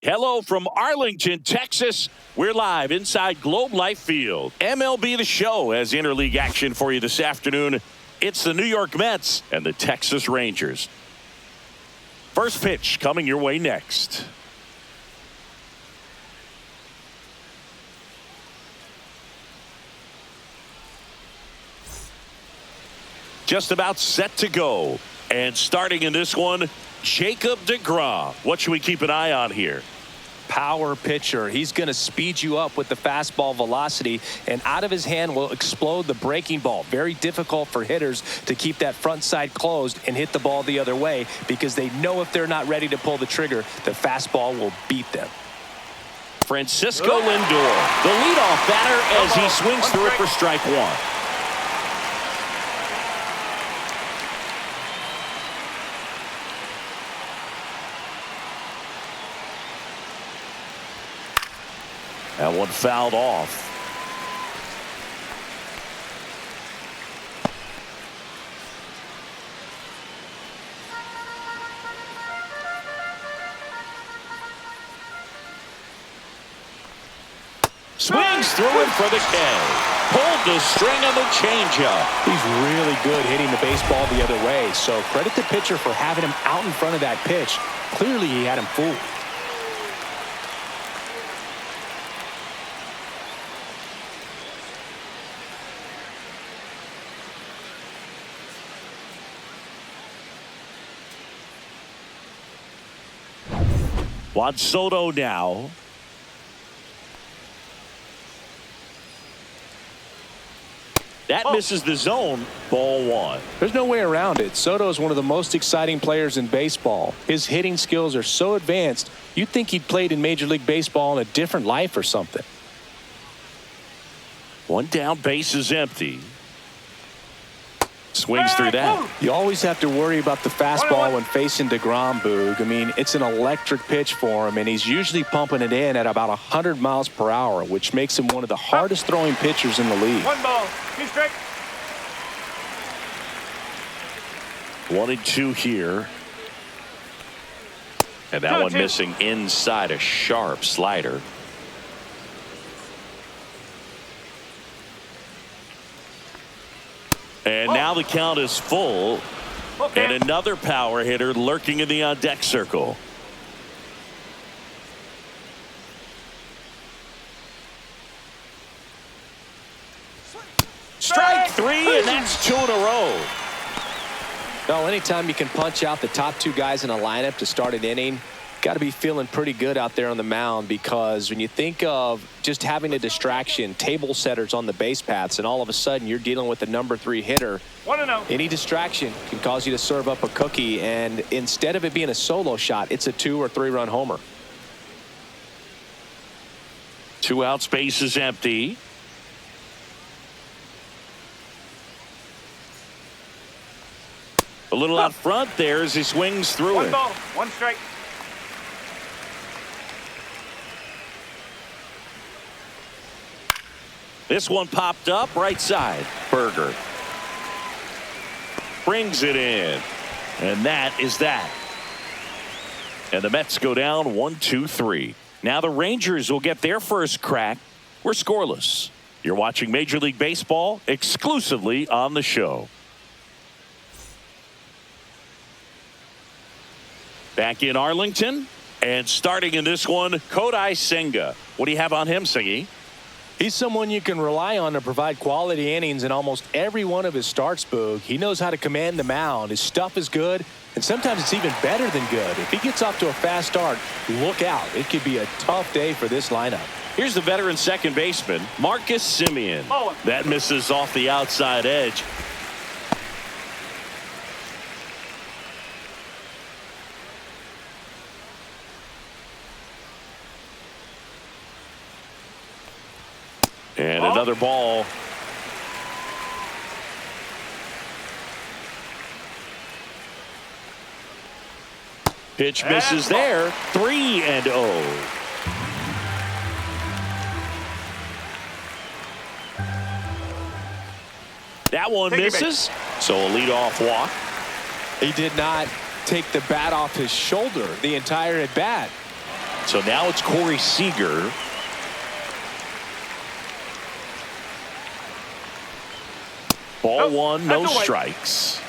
Hello from Arlington, Texas. We're live inside Globe Life Field. MLB The Show has interleague action for you this afternoon. It's the New York Mets and the Texas Rangers. First pitch coming your way next. Just about set to go. And starting in this one, Jacob deGrom. What should we keep an eye on here? Power pitcher. He's going to speed you up with the fastball velocity, and out of his hand will explode the breaking ball. Very difficult for hitters to keep that front side closed and hit the ball the other way, because they know if they're not ready to pull the trigger, the fastball will beat them. Francisco Lindor, the leadoff batter, as he swings through it for strike one. That one fouled off. Swings through it for the K. Pulled the string on the changeup. He's really good hitting the baseball the other way, so credit the pitcher for having him out in front of that pitch. Clearly he had him fooled. Juan Soto now. That misses the zone. Ball one. There's no way around it. Soto is one of the most exciting players in baseball. His hitting skills are so advanced, you'd think he'd played in Major League Baseball in a different life or something. One down, base is empty. Swings through that. You always have to worry about the fastball when facing deGrom, Boog. I mean, it's an electric pitch for him, and he's usually pumping it in at about 100 miles per hour, which makes him one of the hardest throwing pitchers in the league. 1 strike. 1-2 here. And that one missing inside, a sharp slider. And now the count is full. And another power hitter lurking in the on-deck circle. Strike three, and that's 2 in a row. Well, anytime you can punch out the top two guys in a lineup to start an inning, got to be feeling pretty good out there on the mound, because when you think of just having a distraction, table setters on the base paths, and all of a sudden you're dealing with the number 3 hitter, any distraction can cause you to serve up a cookie, and instead of it being a solo shot, it's a 2 or 3 run homer. 2 outs, base is empty. A little out front there as he swings through it. 1 ball, 1 strike. This one popped up right side. Berger brings it in, and that is that. And the Mets go down 1-2-3. Now the Rangers will get their first crack. We're scoreless. You're watching Major League Baseball exclusively on the show. Back in Arlington, and starting in this one, Kodai Senga. What do you have on him, Singy? He's someone you can rely on to provide quality innings in almost every one of his starts, Boog. He knows how to command the mound. His stuff is good, and sometimes it's even better than good. If he gets off to a fast start, look out. It could be a tough day for this lineup. Here's the veteran second baseman, Marcus Semien. That misses off the outside edge. And another ball. Pitch misses there. 3-0. That one misses. So a leadoff walk. He did not take the bat off his shoulder the entire at bat. So now it's Corey Seager. Ball one, no strikes.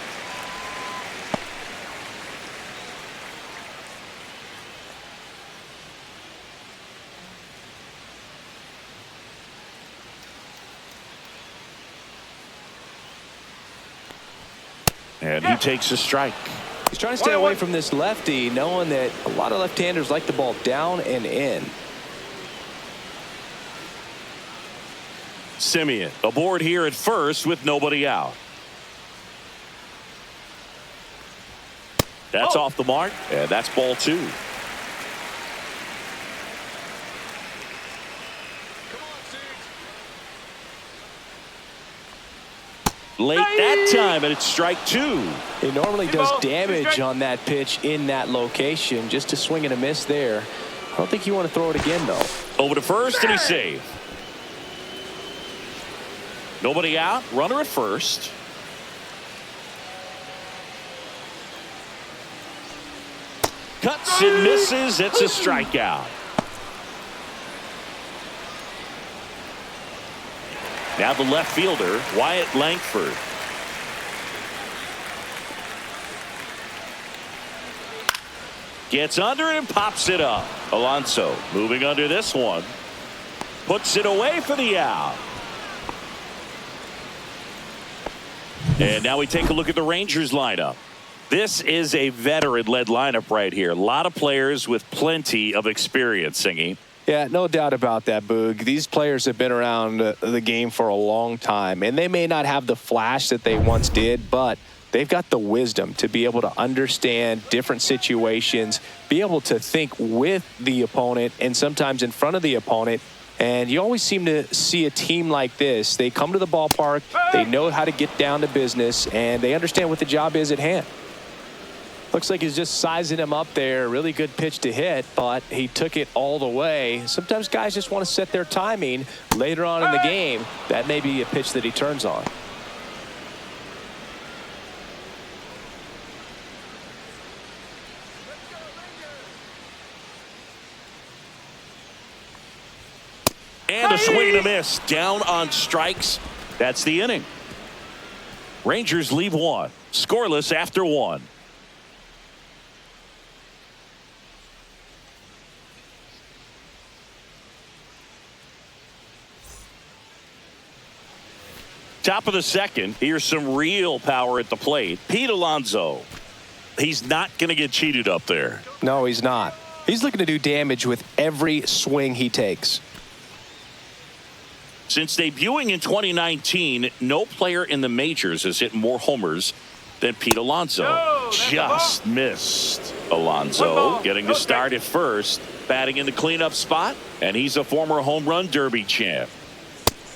And he takes a strike. He's trying to stay away from this lefty, knowing that a lot of left-handers like the ball down and in. Simeon aboard here at first with nobody out. That's off the mark, and that's ball two. Late that time, and it's strike two. He normally does damage on that pitch in that location. Just a swing and a miss there. I don't think you want to throw it again, though. Over to first, and he saved. Nobody out, runner at first. Cuts and misses. It's a strikeout. Now the left fielder, Wyatt Langford. Gets under it and pops it up. Alonso moving under this one. Puts it away for the out. And now we take a look at the Rangers lineup. This is a veteran-led lineup right here. A lot of players with plenty of experience, Singy. Yeah, no doubt about that, Boog. These players have been around the game for a long time, and they may not have the flash that they once did, but they've got the wisdom to be able to understand different situations, be able to think with the opponent and sometimes in front of the opponent. And you always seem to see a team like this. They come to the ballpark, they know how to get down to business, and they understand what the job is at hand. Looks like he's just sizing him up there. Really good pitch to hit, but he took it all the way. Sometimes guys just want to set their timing later on in the game. That may be a pitch that he turns on. And a swing and a miss. Down on strikes. That's the inning. Rangers leave one. Scoreless after one. Top of the second. Here's some real power at the plate. Pete Alonso. He's not going to get cheated up there. No, he's not. He's looking to do damage with every swing he takes. Since debuting in 2019, no player in the majors has hit more homers than Pete Alonso. Just missed. Alonso getting the start at first, batting in the cleanup spot, and he's a former home run derby champ.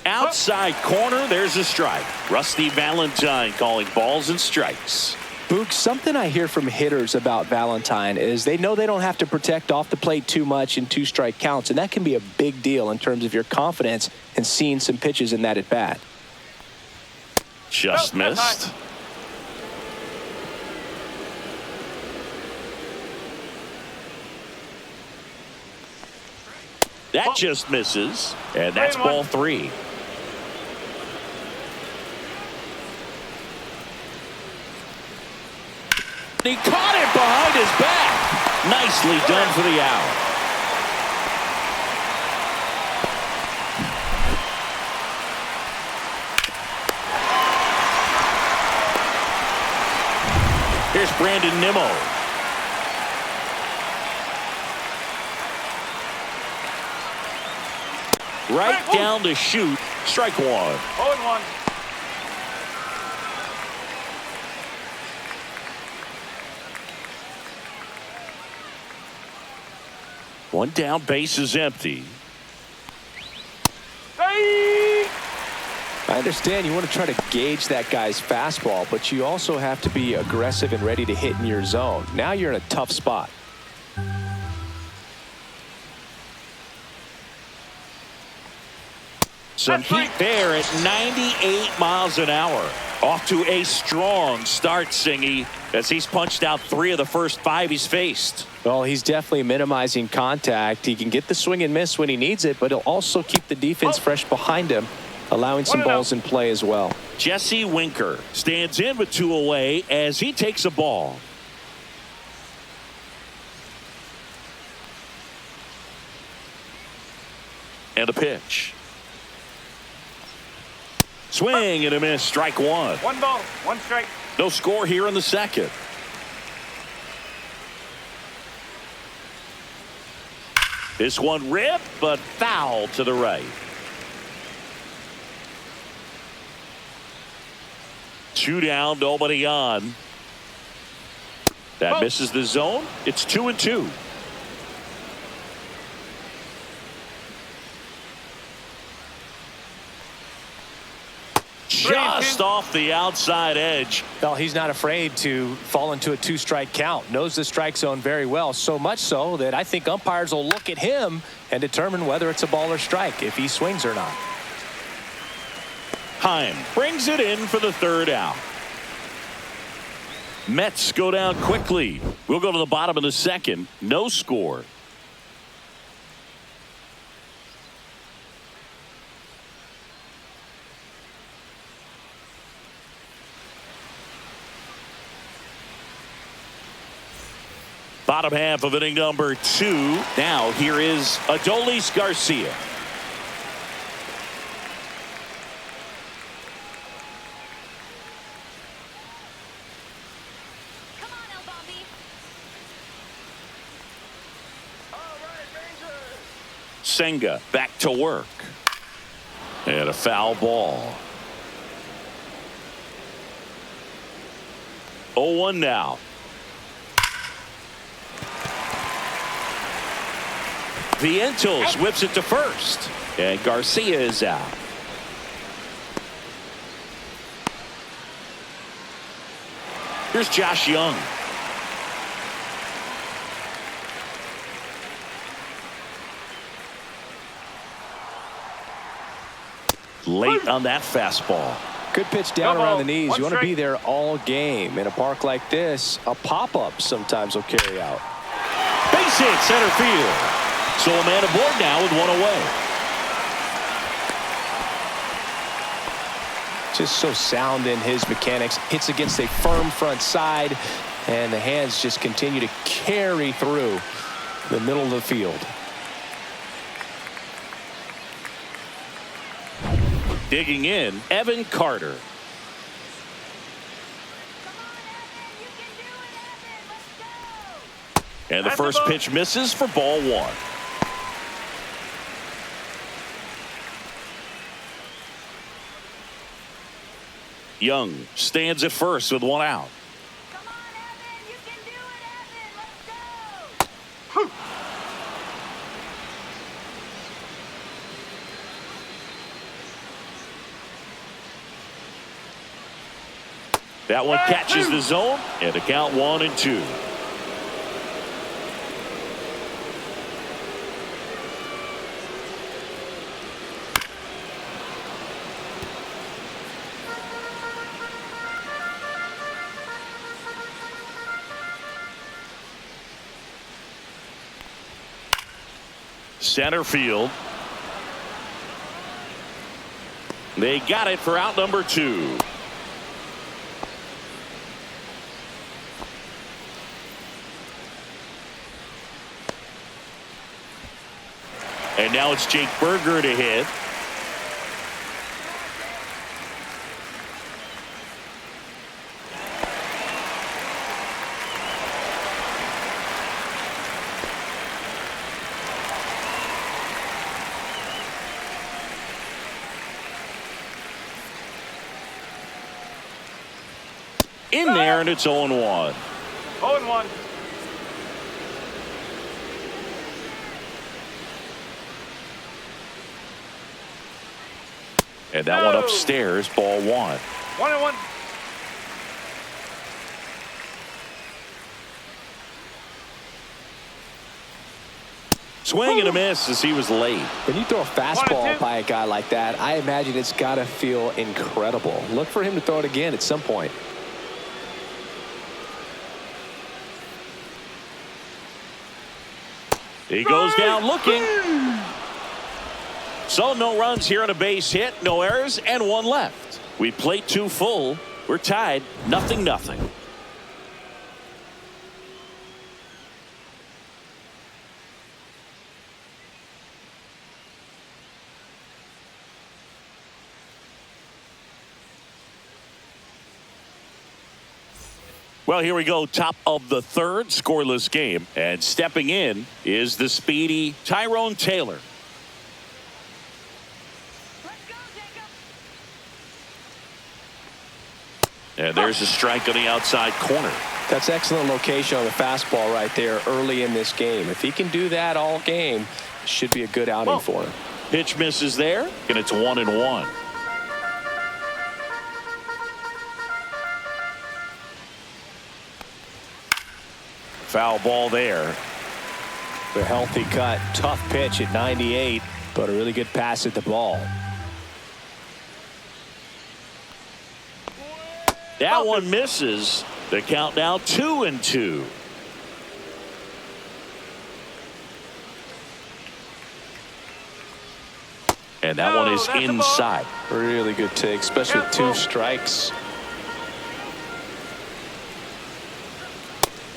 Outside corner, there's a strike. Rusty Valentine calling balls and strikes. Boog, something I hear from hitters about Valentine is they know they don't have to protect off the plate too much in two-strike counts, and that can be a big deal in terms of your confidence in seeing some pitches in that at-bat. Just missed. That just misses, and that's ball three. He caught it behind his back. Nicely done for the out. Here's Brandon Nimmo. Right down to shoot. Strike one. 0-1. One down, base is empty. I understand you want to try to gauge that guy's fastball, but you also have to be aggressive and ready to hit in your zone. Now you're in a tough spot. Some heat there at 98 miles an hour. Off to a strong start, Singy. as he's punched out 3 of the first 5 he's faced. Well, he's definitely minimizing contact. He can get the swing and miss when he needs it, but he'll also keep the defense fresh behind him, allowing some balls in play as well. Jesse Winker stands in with 2 away as he takes a ball. And a pitch. Swing and a miss, strike 1. 1 ball, 1 strike. No score here in the second. This one ripped, but foul to the right. 2 down, nobody on. That misses the zone. It's 2-2. Just off the outside edge. Well, he's not afraid to fall into a 2-strike count. Knows the strike zone very well. So much so that I think umpires will look at him and determine whether it's a ball or strike, if he swings or not. Heim brings it in for the 3rd out. Mets go down quickly. We'll go to the bottom of the second. No score. Bottom half of inning number 2. Now here is Adolis Garcia. Come on, El Bombi. Senga back to work. And a foul ball. 0-1 now. Vientos whips it to first. And Garcia is out. Here's Josh Young. Late on that fastball. Good pitch down around the knees. You want to be there all game. In a park like this, a pop-up sometimes will carry out. Base hit, center field. So a man aboard now with 1 away. Just so sound in his mechanics. Hits against a firm front side, and the hands just continue to carry through the middle of the field. Digging in, Evan Carter. And the first pitch misses for ball 1. Young stands at first with 1 out. Come on, Evan. You can do it, Evan. Let's go. That one catches the zone, and the count 1-2. Center field. They got it for out number 2. And now it's Jake Berger to hit. In there, and it's 0-1. 0-1. And that one upstairs, ball 1. 1-1. Swing and a miss as he was late. When you throw a fastball by a guy like that, I imagine it's got to feel incredible. Look for him to throw it again at some point. He goes down looking. So no runs here on a base hit, no errors, and one left. We played 2 full. We're tied, 0-0. Well, here we go. Top of the 3rd, scoreless game. And stepping in is the speedy Tyrone Taylor. Let's go, Jacob. And there's a strike on the outside corner. That's excellent location on the fastball right there early in this game. If he can do that all game, it should be a good outing for him. Pitch misses there, and it's 1-1. Foul ball there. A healthy cut, tough pitch at 98, but a really good pass at the ball. That one misses. The count now 2-2. And that one is inside. Really good take, especially with 2 strikes.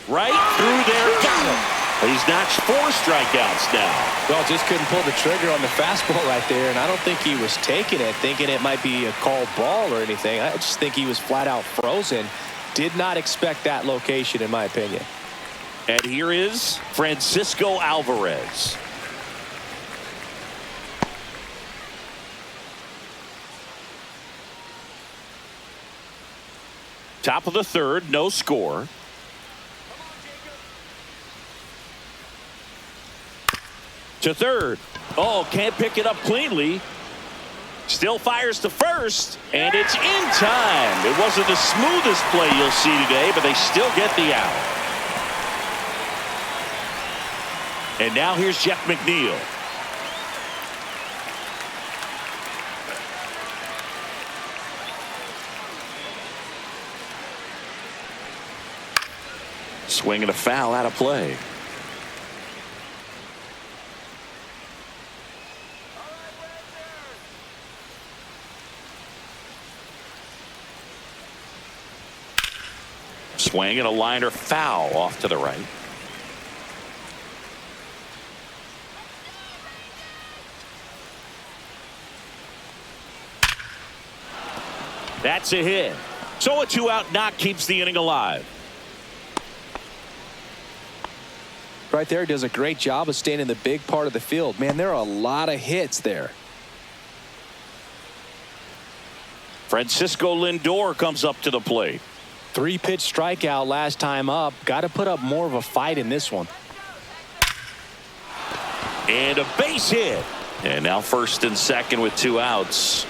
Right through there, got him. He's notched 4 strikeouts now. Well, just couldn't pull the trigger on the fastball right there, and I don't think he was taking it, thinking it might be a called ball or anything. I just think he was flat out frozen. Did not expect that location, in my opinion. And here is Francisco Alvarez. Top of the 3rd, no score. To 3rd. Oh, can't pick it up cleanly. Still fires to 1st, and it's in time. It wasn't the smoothest play you'll see today, but they still get the out. And now here's Jeff McNeil. Swing and a foul out of play. Swing and a liner foul off to the right. That's a hit. So a 2-out knock keeps the inning alive. Right there, does a great job of staying in the big part of the field. Man, there are a lot of hits there. Francisco Lindor comes up to the plate. 3-pitch strikeout last time up. Got to put up more of a fight in this one. And a base hit. And now 1st and 2nd with 2 outs.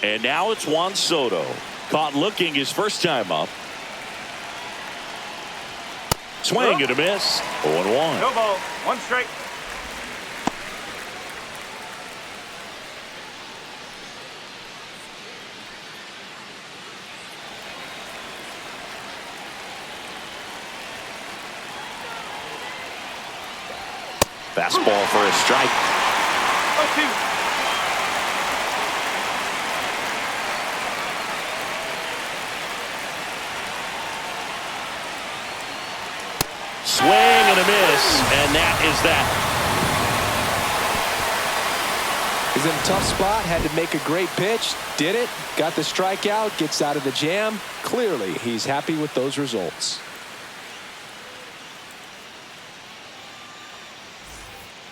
And now it's Juan Soto. Caught looking his first time up. Swing and a miss. 0-1. No ball. 1 strike. Fastball for a strike. 0-2. Swing and a miss, and that is that. He's in a tough spot, had to make a great pitch, did it, got the strikeout, gets out of the jam. Clearly, he's happy with those results.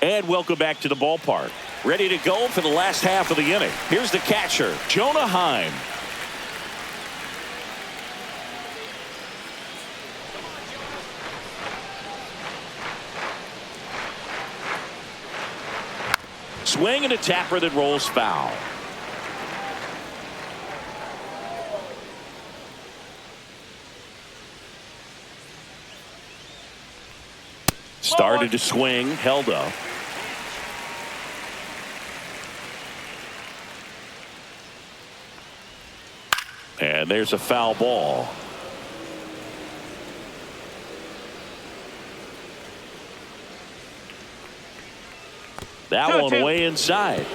And welcome back to the ballpark. Ready to go for the last half of the inning. Here's the catcher, Jonah Heim. Swing and a tapper that rolls foul. Started to swing, held up. And And there's a foul ball. That one way inside.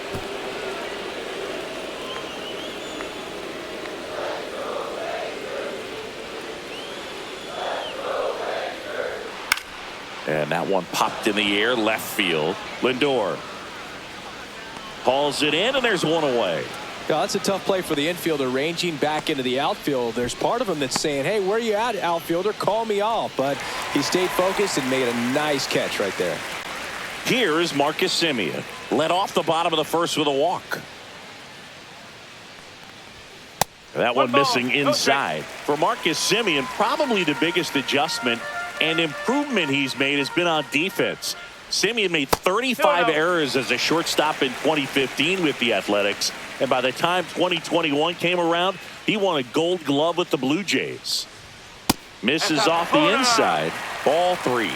And that one popped in the air, left field. Lindor hauls it in, and there's one away. Yeah, that's a tough play for the infielder, ranging back into the outfield. There's part of him that's saying, hey, where you at, outfielder? Call me off. But he stayed focused and made a nice catch right there. Here is Marcus Semien. Led off the bottom of the first with a walk. That one missing inside. For Marcus Semien, probably the biggest adjustment and improvement he's made has been on defense. Semien made 35 errors as a shortstop in 2015 with the Athletics. And by the time 2021 came around, he won a Gold Glove with the Blue Jays. Misses off the inside. Ball 3.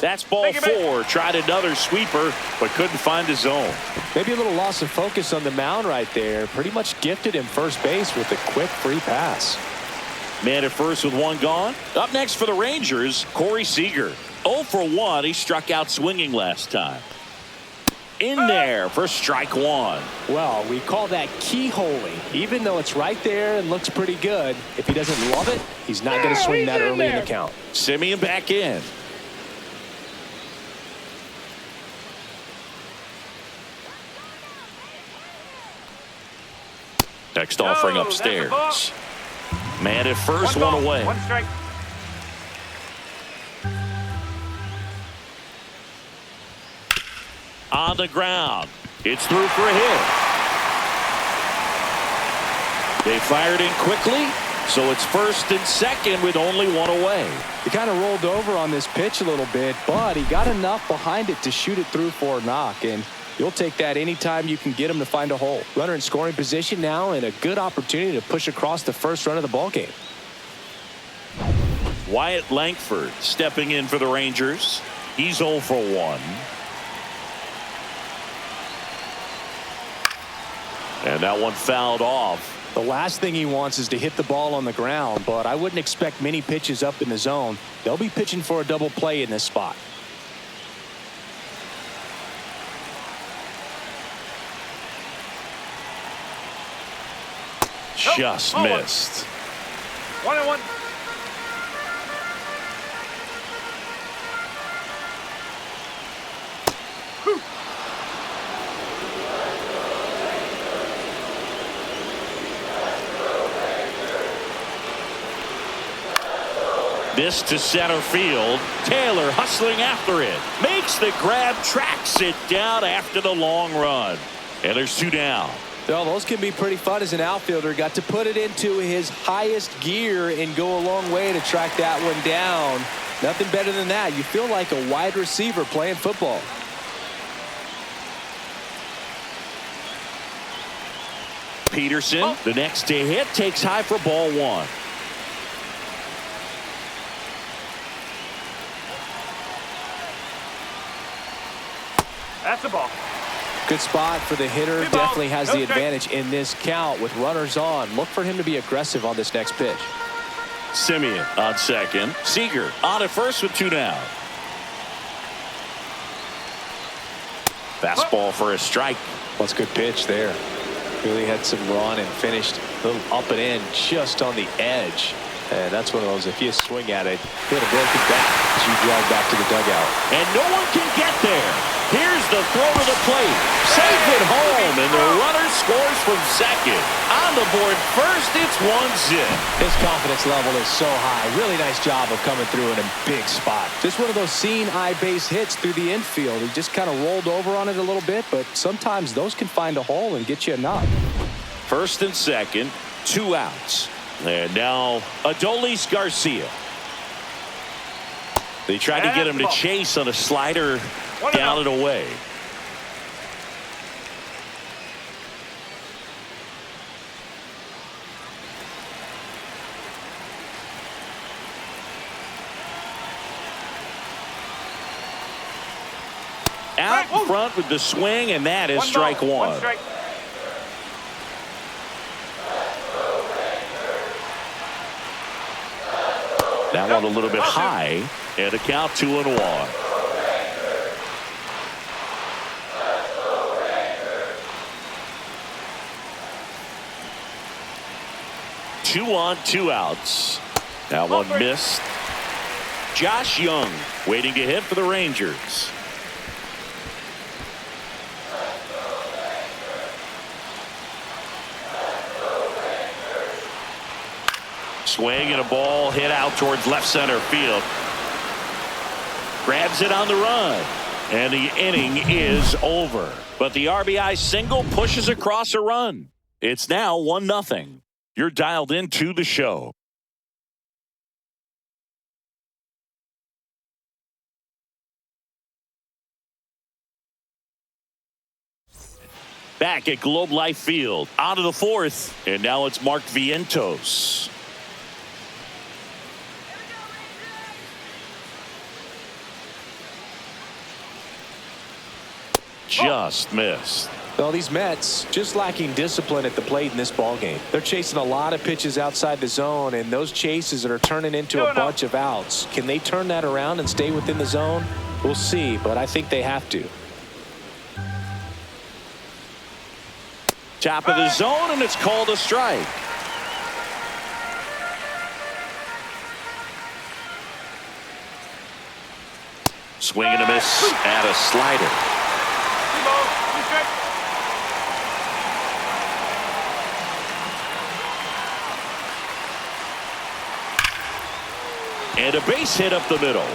That's ball 4. Tried another sweeper, but couldn't find his zone. Maybe a little loss of focus on the mound right there. Pretty much gifted him first base with a quick free pass. Man at first with one gone. Up next for the Rangers, Corey Seager. 0 for 1. He struck out swinging last time. In there for strike 1. Well, we call that keyholing. Even though it's right there and looks pretty good, if he doesn't love it, he's not going to swing that early in the count. Semien back in. Next offering upstairs. Man at first, one away. 1 strike. On the ground. It's through for a hit. They fired in quickly, so it's first and second with only one away. He kind of rolled over on this pitch a little bit, but he got enough behind it to shoot it through for a knock. And you'll take that anytime you can get him to find a hole. Runner in scoring position now, and a good opportunity to push across the first run of the ball game. Wyatt Langford stepping in for the Rangers. He's 0 for 1. And that one fouled off. The last thing he wants is to hit the ball on the ground, but I wouldn't expect many pitches up in the zone. They'll be pitching for a double play in this spot. Just missed. 1-1. This to center field. Taylor hustling after it. Makes the grab, tracks it down after the long run. And there's 2 down. Well, those can be pretty fun as an outfielder. Got to put it into his highest gear and go a long way to track that one down. Nothing better than that. You feel like a wide receiver playing football. Peterson, the next to hit, takes high for ball 1. That's the ball. Good spot for the hitter. Good ball. Definitely has the Okay. advantage in this count with runners on. Look for him to be aggressive on this next pitch. Semien on second. Seager on at first with 2 down. Fastball for a strike. That's a good pitch there. Really had some run and finished a little up and in just on the edge. And that's one of those, if you swing at it, hit a broken back as you drive back to the dugout. And no one can get there. Here's the throw to the plate. Safe at home, and the runner scores from second. On the board first, it's 1-0. His confidence level is so high. Really nice job of coming through in a big spot. Just one of those seeing eye base hits through the infield. He just kind of rolled over on it a little bit, but sometimes those can find a hole and get you a knock. First and second, 2 outs. And now Adolis Garcia. They tried to get him to chase on a slider down and away. Out in front with the swing, and that is strike one. One strike. That one a little bit high, and a count 2-1. Two on, two outs. That one missed. Josh Young waiting to hit for the Rangers. Swing and a ball hit out towards left center field. Grabs it on the run. And the inning is over. But the RBI single pushes across a run. It's now 1-0. You're dialed into the show. Back at Globe Life Field. On to the fourth. And now it's Mark Vientos. Just missed. Well, these Mets just lacking discipline at the plate in this ballgame. They're chasing a lot of pitches outside the zone, and those chases that are turning into a bunch of outs. Can they turn that around and stay within the zone? We'll see, but I think they have to. Top of the zone, and it's called a strike. Swing and a miss at a slider. And a base hit up the middle.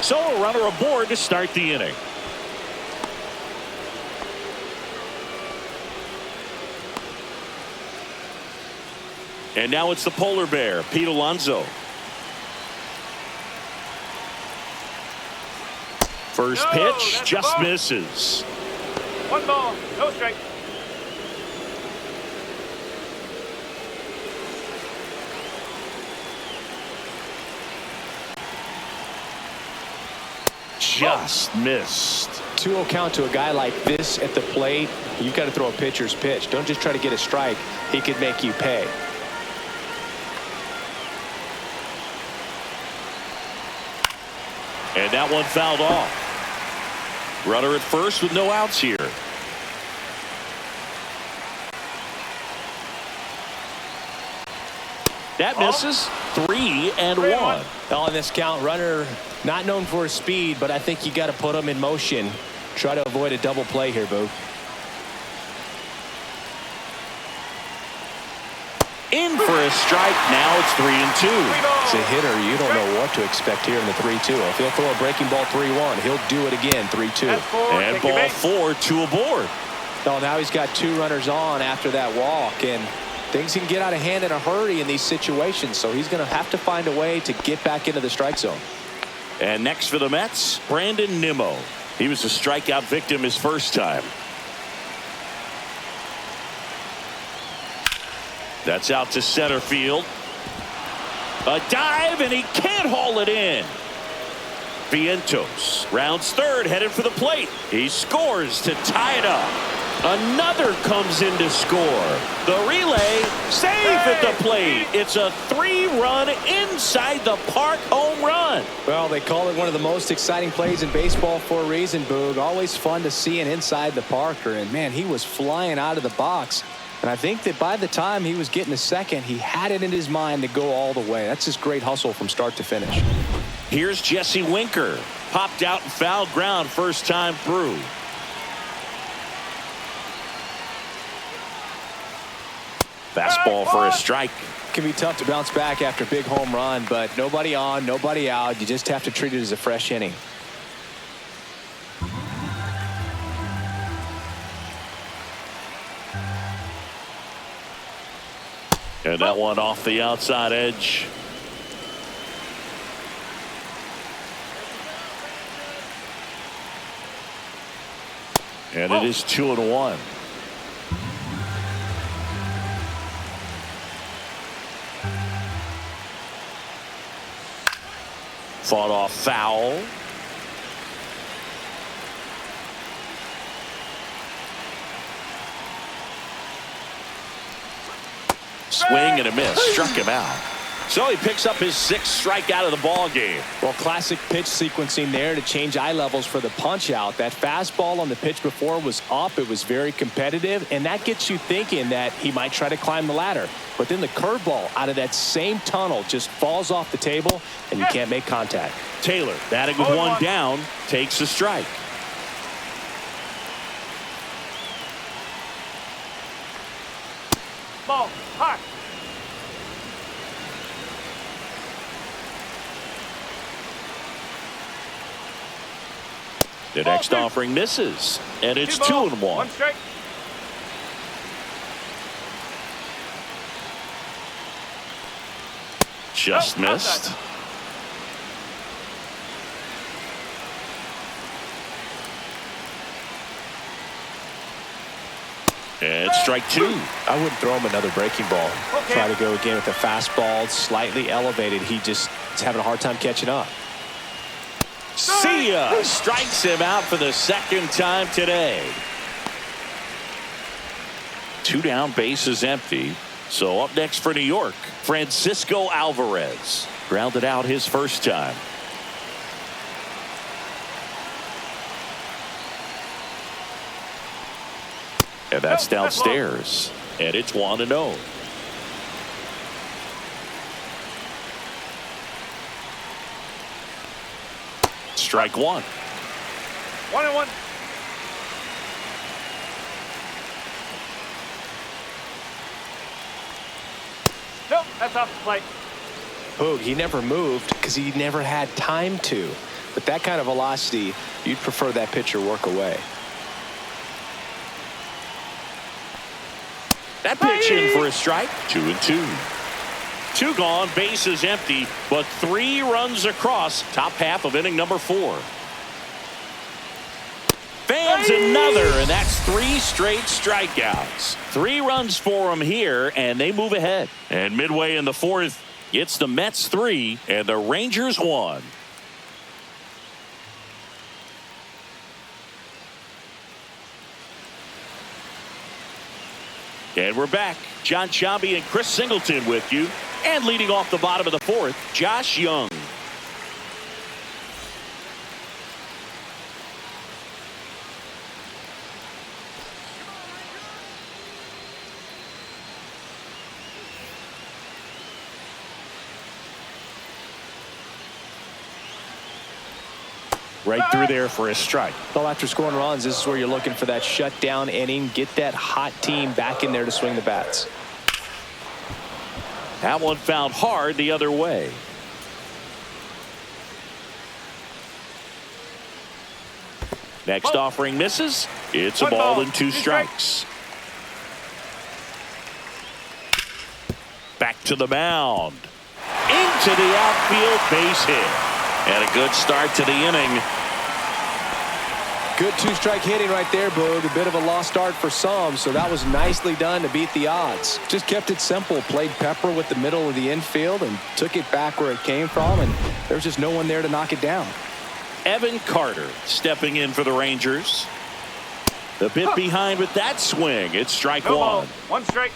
So a runner aboard to start the inning. And now it's the polar bear, Pete Alonso. First pitch just misses. 1 ball, no strike. Just missed. 2-0 count to a guy like this at the plate. You've got to throw a pitcher's pitch. Don't just try to get a strike. He could make you pay. And that one fouled off. Runner at first with no outs here. That misses. 3-1. On this count, runner not known for his speed, but I think you got to put him in motion. Try to avoid a double play here, Boo. In for a strike. Now it's 3-2. As a hitter, you don't know what to expect here in the 3-2. If he'll throw a breaking ball 3-1, he'll do it again 3-2. And ball 4, 2 aboard. Oh, now he's got 2 runners on after that walk, and things can get out of hand in a hurry in these situations, so he's going to have to find a way to get back into the strike zone. And next for the Mets, Brandon Nimmo. He was a strikeout victim his first time. That's out to center field. A dive, and he can't haul it in. Vientos rounds third, headed for the plate. He scores to tie it up. Another comes in to score. The relay, safe at the plate. It's a 3-run inside the park home run. Well, they call it one of the most exciting plays in baseball for a reason, Boog. Always fun to see an inside the parker, and man, he was flying out of the box. And I think that by the time he was getting a second, he had it in his mind to go all the way. That's just great hustle from start to finish. Here's Jesse Winker. Popped out and fouled ground first time through. Fastball for a strike. Can be tough to bounce back after a big home run, but nobody on, nobody out. You just have to treat it as a fresh inning. And that one off the outside edge. And it is 2-1. Fought off foul. Swing and a miss. Struck him out. So he picks up his 6th strikeout of the ball game. Well, classic pitch sequencing there to change eye levels for the punch out. That fastball on the pitch before was up. It was very competitive, and that gets you thinking that he might try to climb the ladder. But then the curveball out of that same tunnel just falls off the table, and you can't make contact. Taylor, batting with 1 down, takes a strike. Ball, high. The next offering misses, and it's 2-1. 1 strike. Just missed. And strike 2. I wouldn't throw him another breaking ball. Okay. Try to go again with the fastball, slightly elevated. He just is having a hard time catching up. See ya! Strikes him out for the 2nd time today. 2 down, bases empty. So up next for New York, Francisco Alvarez. Grounded out his first time. And that's downstairs. And it's 1-0. Strike 1. 1-1. Nope, that's off the plate. Boog, he never moved because he never had time to. But that kind of velocity, you'd prefer that pitcher work away. That pitch in for a strike. 2-2. 2 gone, bases empty, but 3 runs across. Top half of inning number 4. Fans another, and that's 3 straight strikeouts. 3 runs for him here, and they move ahead. And midway in the 4th, it's the Mets 3 and the Rangers 1. And we're back. John Sciambi and Chris Singleton with you. And leading off the bottom of the 4th, Josh Young. Right through there for a strike. Well, after scoring runs, this is where you're looking for that shutdown inning. Get that hot team back in there to swing the bats. That one found hard the other way. Next offering misses. It's a 1 ball ball, and 2 2 strikes. Back to the mound. Into the outfield, base hit. And a good start to the inning. Good 2-strike hitting right there, Boog. A bit of a lost start for some, so that was nicely done to beat the odds. Just kept it simple, played pepper with the middle of the infield and took it back where it came from, and there's just no one there to knock it down. Evan Carter stepping in for the Rangers. A bit behind with that swing. It's strike 1. No ball, 1 strike.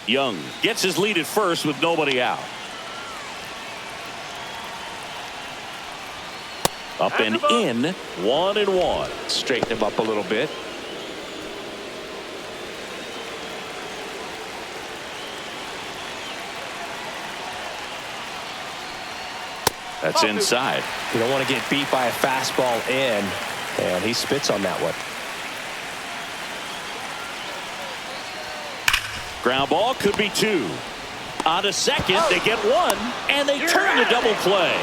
Young gets his lead at first with nobody out. Up and in, 1-1. Straighten him up a little bit. That's inside. You don't want to get beat by a fastball in, and he spits on that one. Ground ball could be 2. On to second, they get 1, and they turn the double play.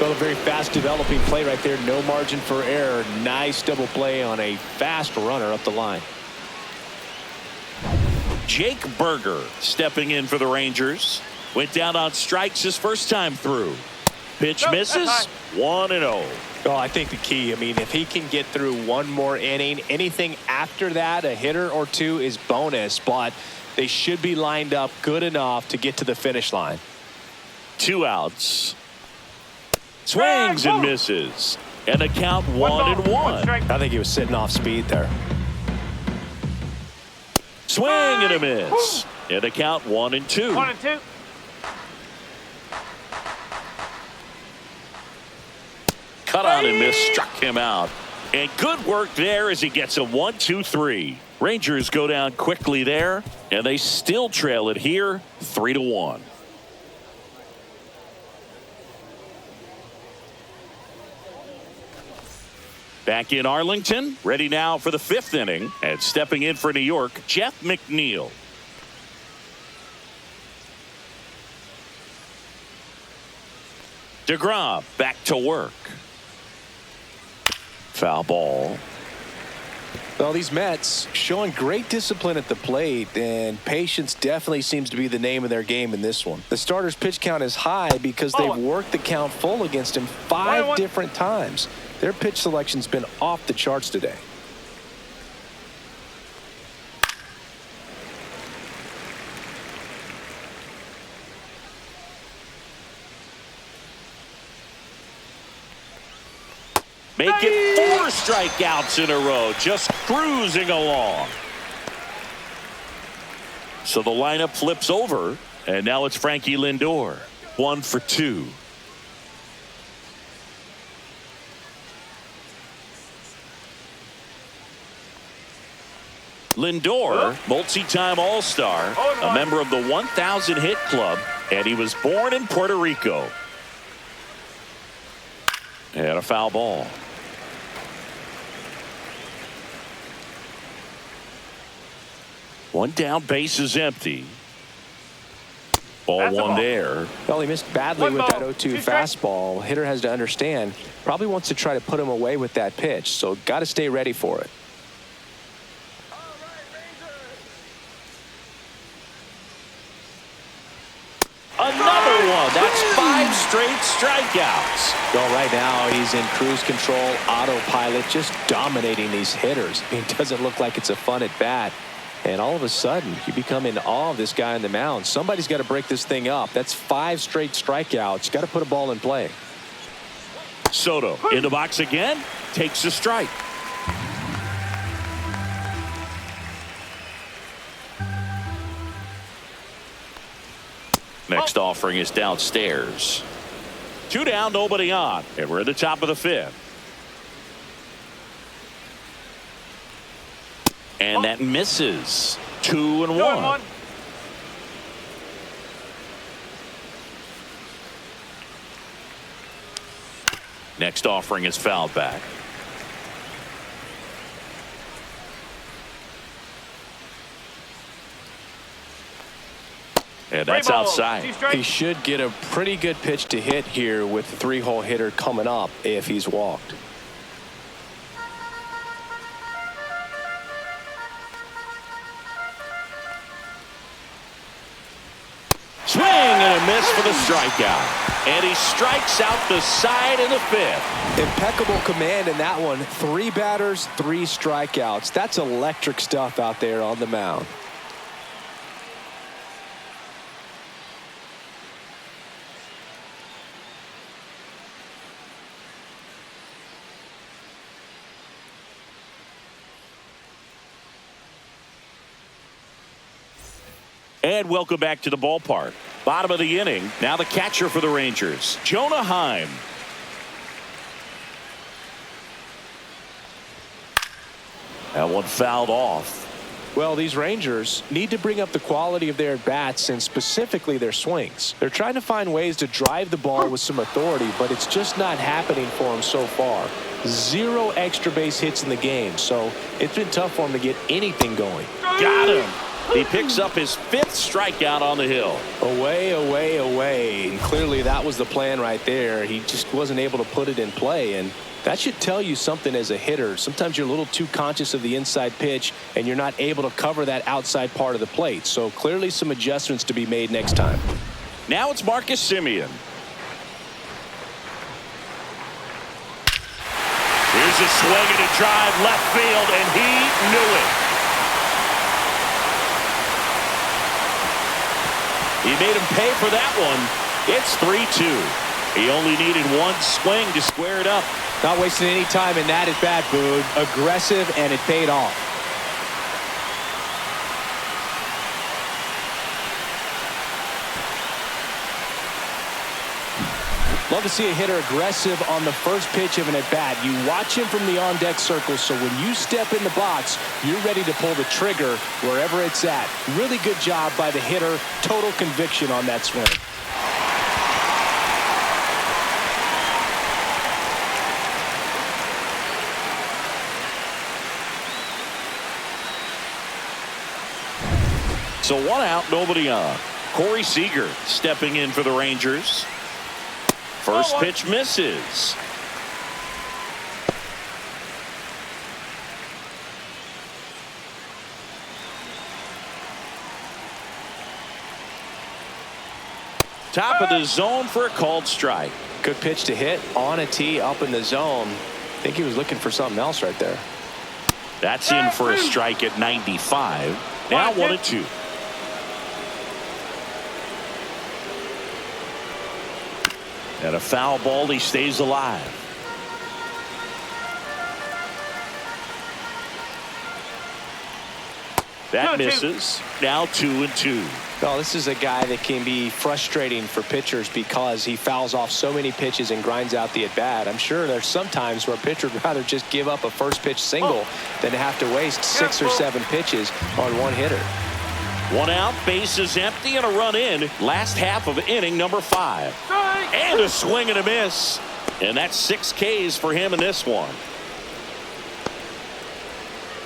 Well, a very fast developing play right there. No margin for error. Nice double play on a fast runner up the line. Jake Berger stepping in for the Rangers. Went down on strikes his first time through. Pitch misses. 1-0. Well, I think the key, I mean, if he can get through one more inning, anything after that, a hitter or 2 is bonus, but they should be lined up good enough to get to the finish line. 2 outs. Swings and misses. And the count 1-1. One strike. I think he was sitting off speed there. Swing and a miss. And the count 1-2. 1-2. Cut on and miss, struck him out. And good work there as he gets a 1-2-3. Rangers go down quickly there, and they still trail it here 3-1. Back in Arlington, ready now for the 5th inning, and stepping in for New York, Jeff McNeil. DeGrom back to work. Foul ball. Well, these Mets showing great discipline at the plate, and patience definitely seems to be the name of their game in this one. The starter's pitch count is high because they've worked the count full against him 5 different times. Their pitch selection's been off the charts today. Make it 4 strikeouts in a row, just cruising along. So the lineup flips over, and now it's Frankie Lindor. 1 for 2. Lindor, multi-time All-Star, a member of the 1,000 hit club, and he was born in Puerto Rico. And a foul ball. One down, base is empty. Ball one there. Well, he missed badly with that 0-2 fastball. Hitter has to understand, probably wants to try to put him away with that pitch, so got to stay ready for it. Another one. That's 5 straight strikeouts. Well, right now he's in cruise control, autopilot, just dominating these hitters. It doesn't look like it's a fun at bat. And all of a sudden, you become in awe of this guy on the mound. Somebody's got to break this thing up. That's 5 straight strikeouts. Got to put a ball in play. Soto in the box again, takes a strike. Next offering is downstairs. 2 down, nobody on, and we're at the top of the 5th. And that misses. 2-1. Next offering is fouled back. And that's outside. He should get a pretty good pitch to hit here with the 3-hole hitter coming up if he's walked. Swing and a miss for the strikeout. And he strikes out the side in the 5th. Impeccable command in that one. 3 batters, 3 strikeouts. That's electric stuff out there on the mound. And welcome back to the ballpark. Bottom of the inning. Now the catcher for the Rangers, Jonah Heim. That one fouled off. Well, these Rangers need to bring up the quality of their bats and specifically their swings. They're trying to find ways to drive the ball with some authority, but it's just not happening for them so far. 0 extra base hits in the game, so it's been tough for them to get anything going. Got him. He picks up his 5th strikeout on the hill. Away, away, away. And clearly that was the plan right there. He just wasn't able to put it in play, and that should tell you something as a hitter. Sometimes you're a little too conscious of the inside pitch, and you're not able to cover that outside part of the plate. So clearly some adjustments to be made next time. Now it's Marcus Semien. Here's a swing and a drive left field, and he knew it. He made him pay for that one. It's 3-2. He only needed one swing to square it up. Not wasting any time in that at bat, Boog. Aggressive, and it paid off. Love to see a hitter aggressive on the first pitch of an at-bat. You watch him from the on-deck circle, so when you step in the box, you're ready to pull the trigger wherever it's at. Really good job by the hitter. Total conviction on that swing. So 1 out, nobody on. Corey Seager stepping in for the Rangers. First pitch misses. Top of the zone for a called strike. Good pitch to hit on a tee up in the zone. I think he was looking for something else right there. That's in for a strike at 95. Now 1-2. And a foul ball, he stays alive. That misses. Now 2-2. Well, this is a guy that can be frustrating for pitchers because he fouls off so many pitches and grinds out the at-bat. I'm sure there's some times where a pitcher would rather just give up a first pitch single than to have to waste 6 or 7 pitches on one hitter. 1 out, bases empty, and a run in. Last half of inning number 5. And a swing and a miss. And that's 6 Ks for him in this one.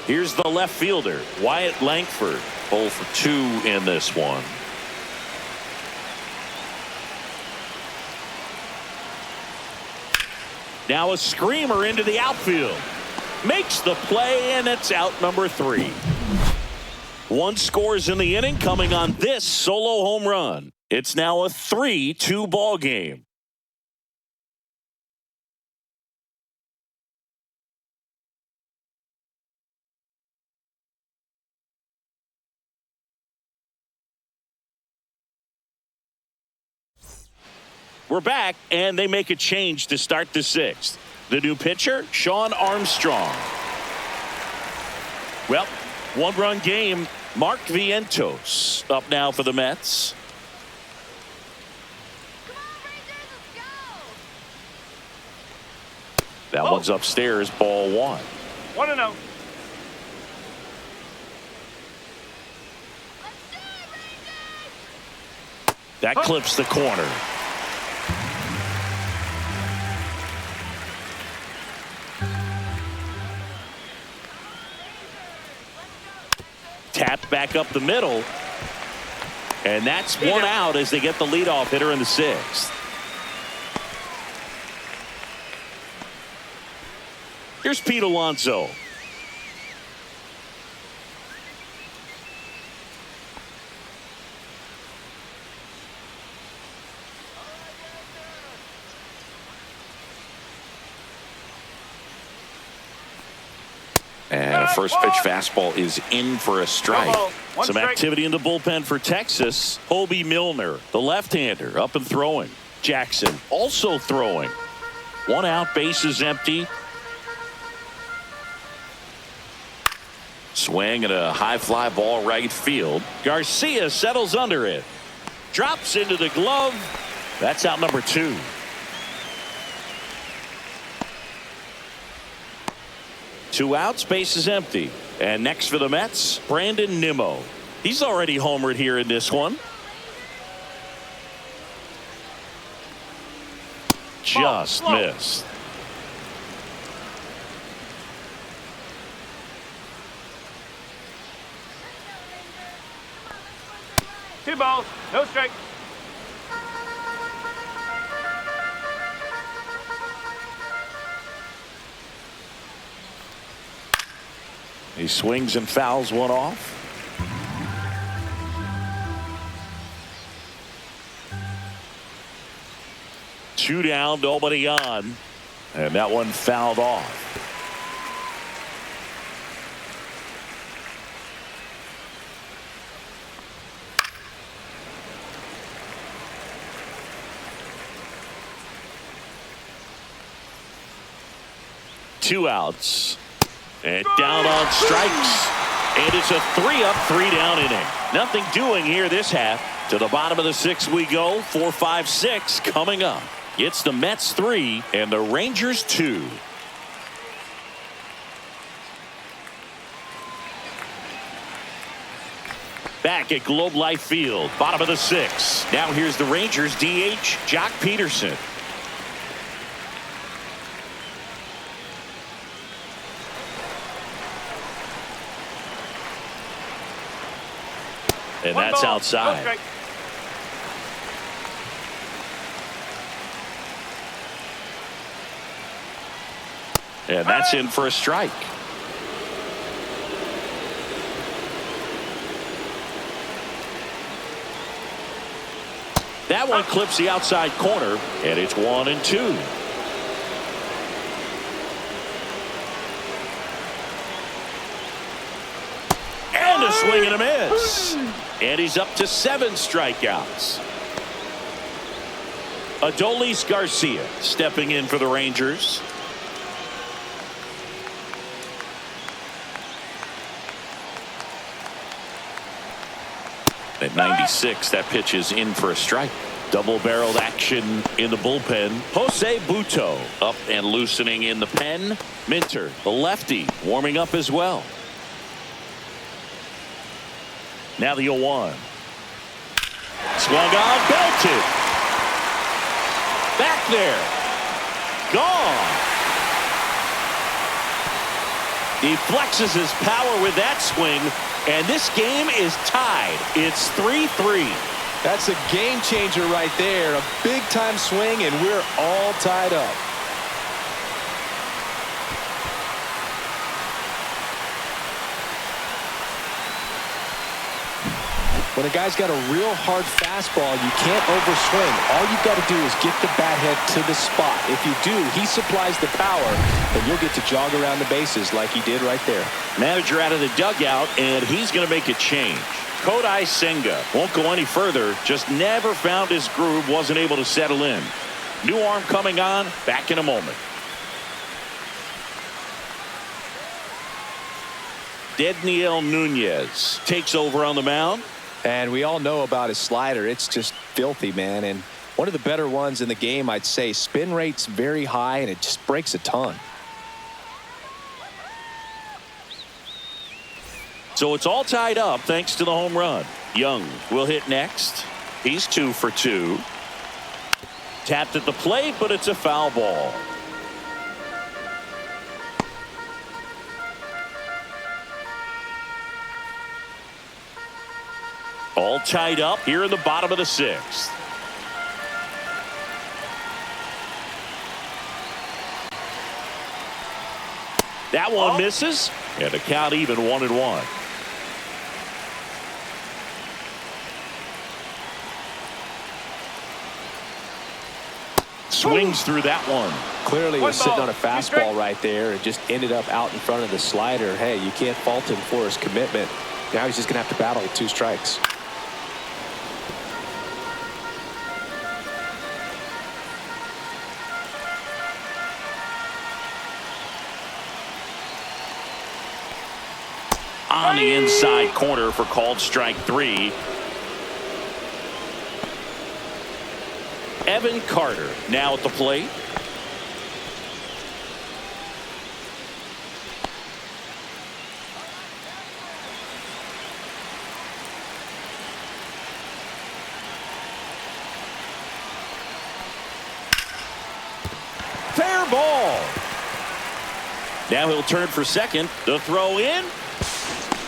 Here's the left fielder, Wyatt Langford. 0 for 2 in this one. Now a screamer into the outfield. Makes the play, and it's out number 3. 1 scores in the inning coming on this solo home run. It's now a 3-2 ball game. We're back, and they make a change to start the 6th. The new pitcher, Sean Armstrong. Well, 1-run game. Mark Vientos up now for the Mets. Come on, Rangers, let's go. That one's upstairs, ball 1. 1-0. Let's do it, Rangers. That clips the corner. Tapped back up the middle. And that's 1 out as they get the leadoff hitter in the 6th. Here's Pete Alonso. And a first pitch fastball is in for a strike. Some activity in the bullpen for Texas. Hobie Milner, the left-hander, up and throwing. Jackson also throwing. 1 out, bases empty. Swing and a high fly ball right field. Garcia settles under it. Drops into the glove. That's out number 2. Two outs, bases empty. And next for the Mets, Brandon Nimmo. He's already homered here in this one. Just missed. Two balls, no strike. He swings and fouls one off. Two down, nobody on. And that one fouled off. 2 outs. And down on strikes. And it's a 3-up, 3-down inning. Nothing doing here this half. To the bottom of the 6th we go. 4, 5, 6 coming up. It's the Mets 3 and the Rangers 2. Back at Globe Life Field, bottom of the 6th. Now here's the Rangers DH, Jock Peterson. And that's outside. And that's in for a strike. That one clips the outside corner, and it's 1-2. And a swing and a miss. And he's up to 7 strikeouts. Adolis Garcia stepping in for the Rangers. At 96, that pitch is in for a strike. Double-barreled action in the bullpen. Jose Butto up and loosening in the pen. Minter, the lefty, warming up as well. Now the 0-1. Swung on, belted. Back there. Gone. He flexes his power with that swing, and this game is tied. It's 3-3. That's a game changer right there. A big time swing, and we're all tied up. When a guy's got a real hard fastball, you can't overswing. All you've got to do is get the bat head to the spot. If you do, he supplies the power, and you'll get to jog around the bases like he did right there. Manager out of the dugout, and he's going to make a change. Kodai Senga won't go any further. Just never found his groove. Wasn't able to settle in. New arm coming on. Back in a moment. Dedniel Nunez takes over on the mound. And we all know about his slider. It's just filthy, man. And one of the better ones in the game, I'd say. Spin rate's very high, and it just breaks a ton. So it's all tied up thanks to the home run. Young will hit next. He's 2 for 2. Tapped at the plate, but it's a foul ball. All tied up here in the bottom of the 6th. That one misses, and the count even 1-1. Swings through that one. Clearly was sitting on a fastball right there and just ended up out in front of the slider. Hey, you can't fault him for his commitment. Now he's just going to have to battle with 2 strikes. On the inside corner for called strike 3. Evan Carter now at the plate. Fair ball. Now he'll turn for second. The throw in.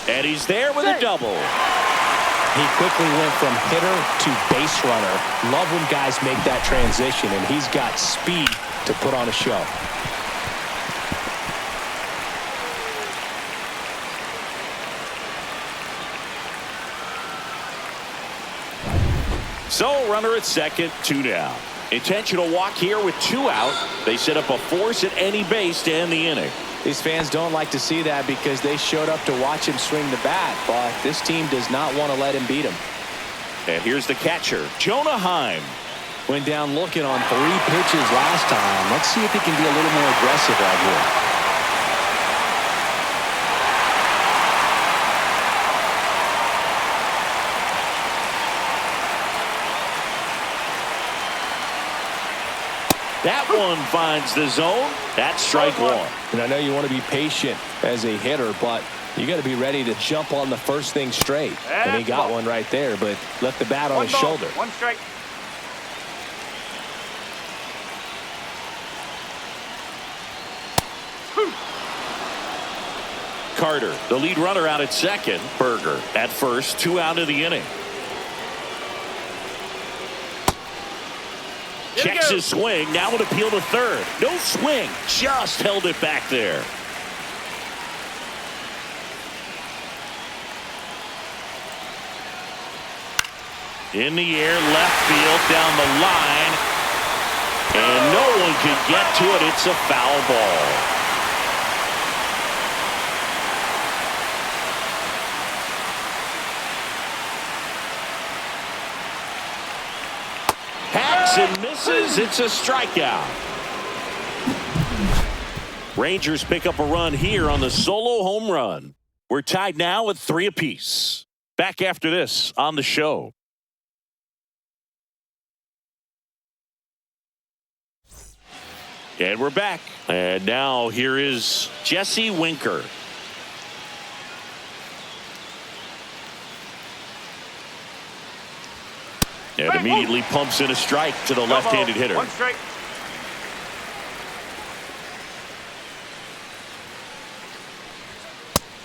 And he's there with a double. He quickly went from hitter to base runner. Love when guys make that transition, and he's got speed to put on a show. So runner at second, 2 down. Intentional walk here with 2 out. They set up a force at any base to end the inning. These fans don't like to see that because they showed up to watch him swing the bat, but this team does not want to let him beat him. And here's the catcher, Jonah Heim. Went down looking on 3 pitches last time. Let's see if he can be a little more aggressive out here. That one finds the zone. That's strike one. And I know you want to be patient as a hitter, but you got to be ready to jump on the first thing straight. And he got one right there, but left the bat on his shoulder. One strike. Carter, the lead runner, out at second. Berger at first, 2 out of the inning. Checks his swing. Now an appeal to third. No swing. Just held it back there. In the air, left field, down the line. And no one can get to it. It's a foul ball. And misses. It's a strikeout. Rangers pick up a run here on the solo home run. We're tied now at 3 apiece. Back after this on the show. And we're back. And now here is Jesse Winker. And immediately pumps in a strike to the left-handed hitter. One strike.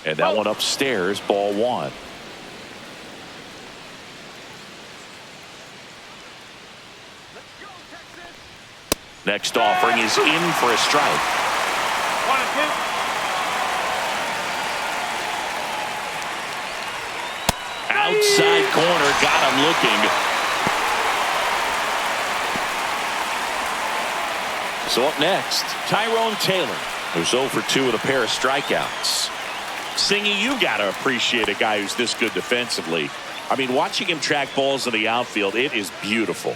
And that one upstairs, ball one. Next offering is in for a strike. 1-2. Outside corner, got him looking. So up next, Tyrone Taylor, who's 0 for 2 with a pair of strikeouts. Singy, you got to appreciate a guy who's this good defensively. I mean, watching him track balls in the outfield, it is beautiful.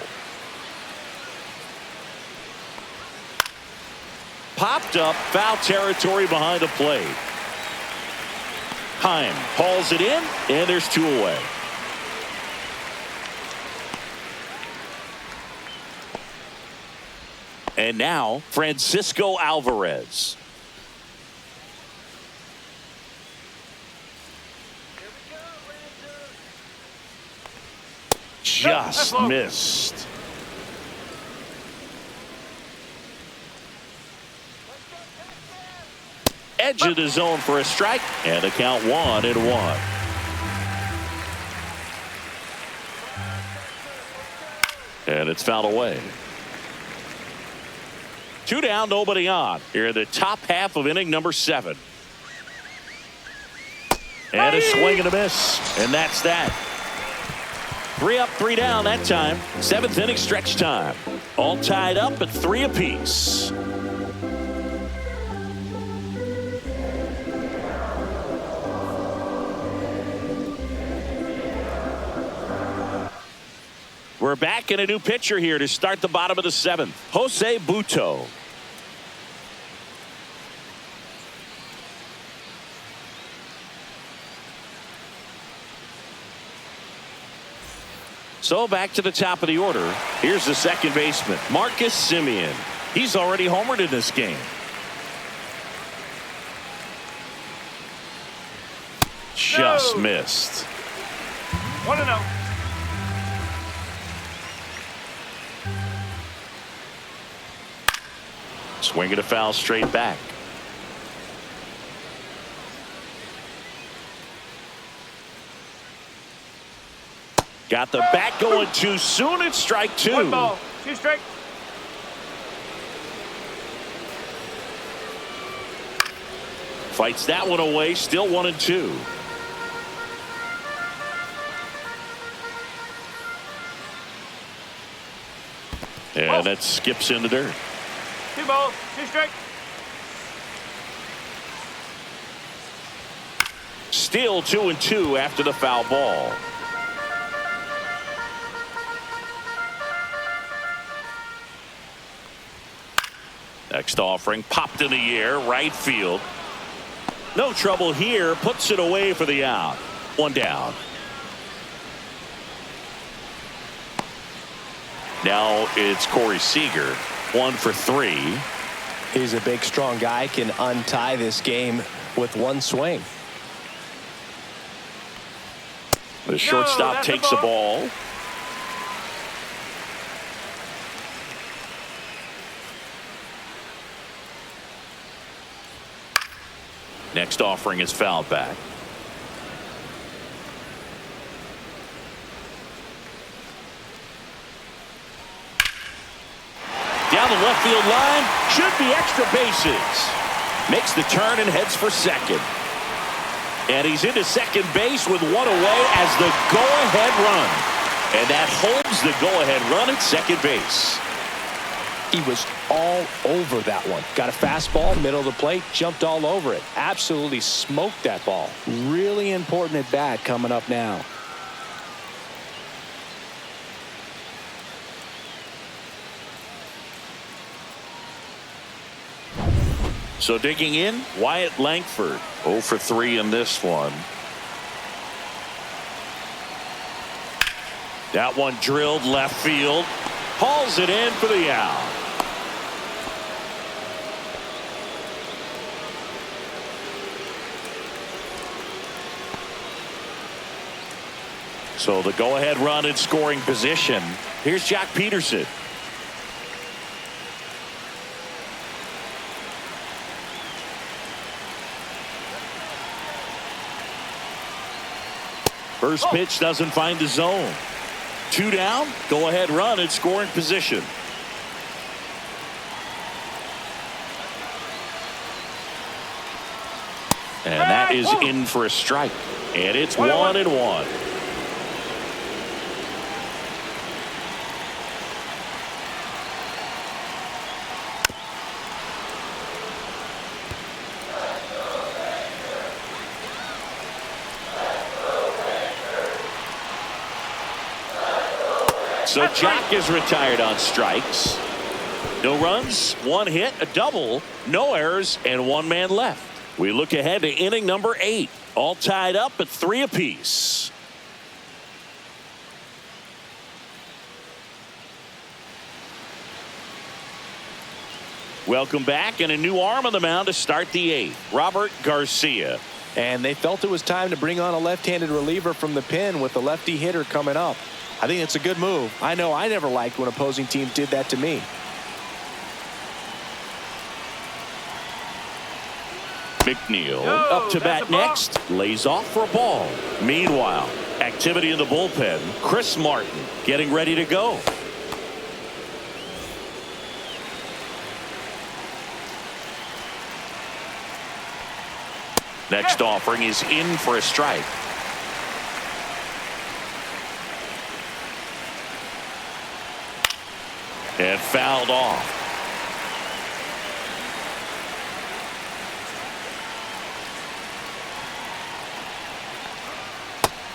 Popped up, foul territory behind the plate. Heim hauls it in, and there's 2 away. And now, Francisco Alvarez. Just missed. Edge of the zone for a strike, and the count 1-1. And it's fouled away. 2 down, nobody on. Here in the top half of inning number 7. And a swing and a miss. And that's that. 3 up, 3 down that time. 7th inning stretch time. All tied up at 3 apiece. We're back in a new pitcher here to start the bottom of the 7th. Jose Butto. So back to the top of the order. Here's the second baseman, Marcus Semien. He's already homered in this game. Just missed. 1-0. Swinging a foul straight back. Got the bat going too soon. It's strike 2. 1 ball, 2 strike. Fights that one away. Still 1-2. And that skips in the dirt. 2 balls, 2 strike. Still 2-2 after the foul ball. Next offering popped in the air, right field. No trouble here, puts it away for the out. 1 down. Now it's Corey Seager. 1 for 3. He's a big, strong guy, can untie this game with one swing. The shortstop takes the ball. Next offering is fouled back. Down the left field line, should be extra bases. Makes the turn and heads for second. And he's into second base with one away as the go-ahead run. And that holds the go-ahead run at second base. He was all over that one. Got a fastball, middle of the plate, jumped all over it. Absolutely smoked that ball. Really important at bat coming up now. So digging in, Wyatt Langford. 0 for 3 in this one. That one drilled left field. Hauls it in for the out. So the go-ahead run in scoring position. Here's Jack Peterson. First pitch doesn't find the zone. 2 down, go-ahead run in scoring position. And that is in for a strike. And it's 1-1. So Jock is retired on strikes. No runs, 1 hit, a double, no errors, and 1 man left. We look ahead to inning number 8. All tied up at 3 apiece. Welcome back, and a new arm on the mound to start the 8th. Robert Garcia. And they felt it was time to bring on a left-handed reliever from the pen with the lefty hitter coming up. I think it's a good move. I know I never liked when opposing teams did that to me. McNeil up to bat next. Lays off for a ball. Meanwhile, activity in the bullpen. Chris Martin getting ready to go. Next offering is in for a strike. And fouled off.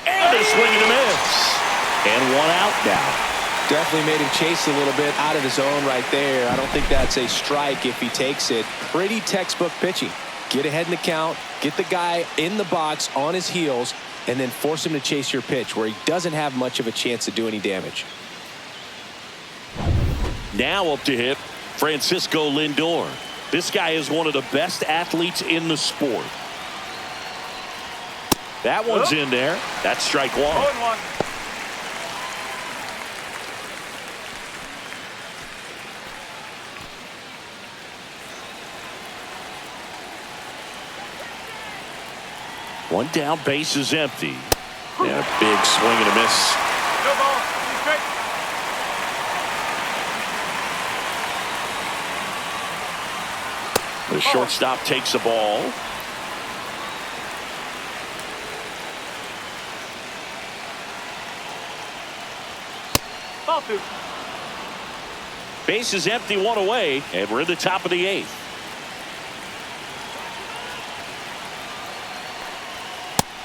And a swing and a miss. And 1 out now. Definitely made him chase a little bit out of his zone right there. I don't think that's a strike if he takes it. Pretty textbook pitching. Get ahead in the count, get the guy in the box on his heels, and then force him to chase your pitch where he doesn't have much of a chance to do any damage. Now up to hit Francisco Lindor. This guy is one of the best athletes in the sport. That one's in there. That's strike 1. 0-1. One down, base is empty. And a big swing and a miss. No ball. 2 straight. The shortstop takes the ball. Ball 2. Base is empty, 1 away, and we're in the top of the 8th.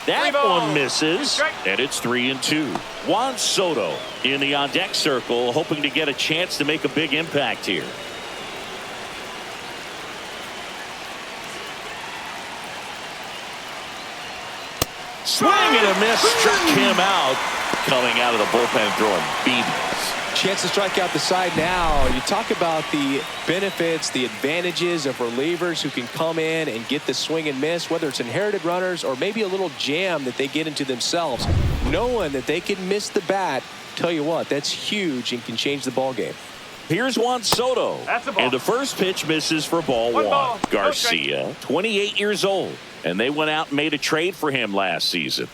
That one misses, and it's 3-2. Juan Soto in the on-deck circle, hoping to get a chance to make a big impact here. Swing and a miss, struck him out. Coming out of the bullpen throwing BBs. Chance to strike out the side now. You talk about the benefits, the advantages of relievers who can come in and get the swing and miss, whether it's inherited runners or maybe a little jam that they get into themselves. Knowing that they can miss the bat, tell you what, that's huge and can change the ball game. Here's Juan Soto. That's a ball. And the first pitch misses for ball One one. ball. Garcia, 28 years old. And they went out and made a trade for him last season.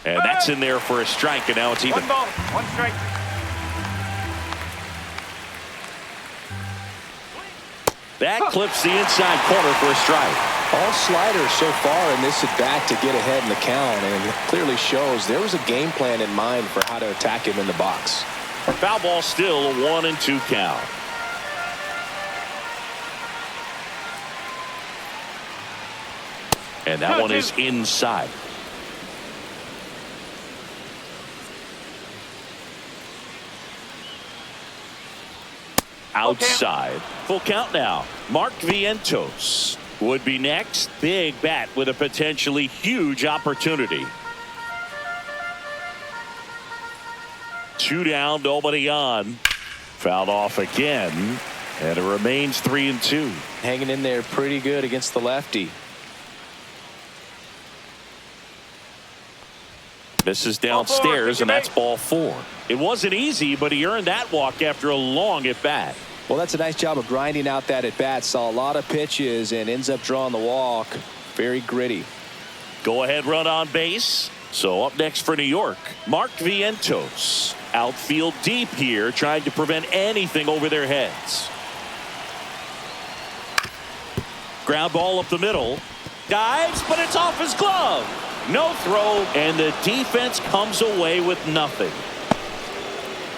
And that's in there for a strike, and now it's even. One ball, one strike. That clips the inside corner for a strike. All sliders so far in this at bat to get ahead in the count, and it clearly shows there was a game plan in mind for how to attack him in the box. Foul ball, still a 1-2 count. And that one is inside. Outside. Full count now. Mark Vientos would be next. Big bat with a potentially huge opportunity. 2 down, nobody on. Fouled off again, and it remains 3-2. Hanging in there pretty good against the lefty. This is downstairs, and that's ball 4. It wasn't easy, but he earned that walk after a long at bat. Well, that's a nice job of grinding out that at bat. Saw a lot of pitches and ends up drawing the walk. Very gritty. Go ahead run on base. So up next for New York, Mark Vientos. Outfield deep here, trying to prevent anything over their heads. Ground ball up the middle. Dives, but it's off his glove. No throw, and the defense comes away with nothing.